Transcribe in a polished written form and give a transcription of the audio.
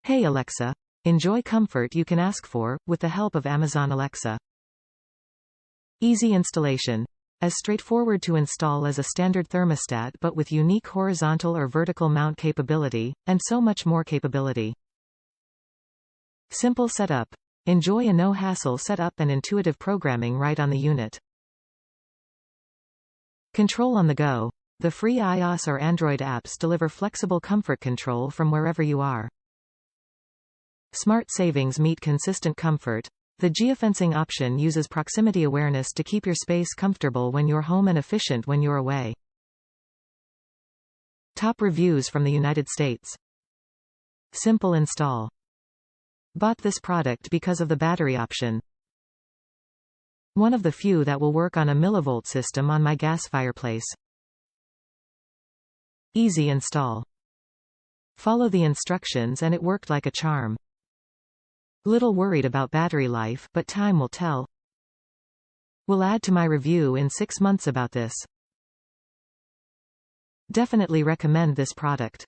Hey Alexa. Enjoy comfort you can ask for, with the help of Amazon Alexa. Easy installation. As straightforward to install as a standard thermostat but with unique horizontal or vertical mount capability, and so much more capability. Simple setup. Enjoy a no-hassle setup and intuitive programming right on the unit. Control on the go. The free iOS or Android apps deliver flexible comfort control from wherever you are. Smart savings meet consistent comfort. The geofencing option uses proximity awareness to keep your space comfortable when you're home and efficient when you're away. Top reviews from the United States. Simple install. Bought this product because of the battery option. One of the few that will work on a millivolt system on my gas fireplace. Easy install. Follow the instructions and it worked like a charm. Little worried about battery life, but time will tell. Will add to my review in 6 months about this. Definitely recommend this product.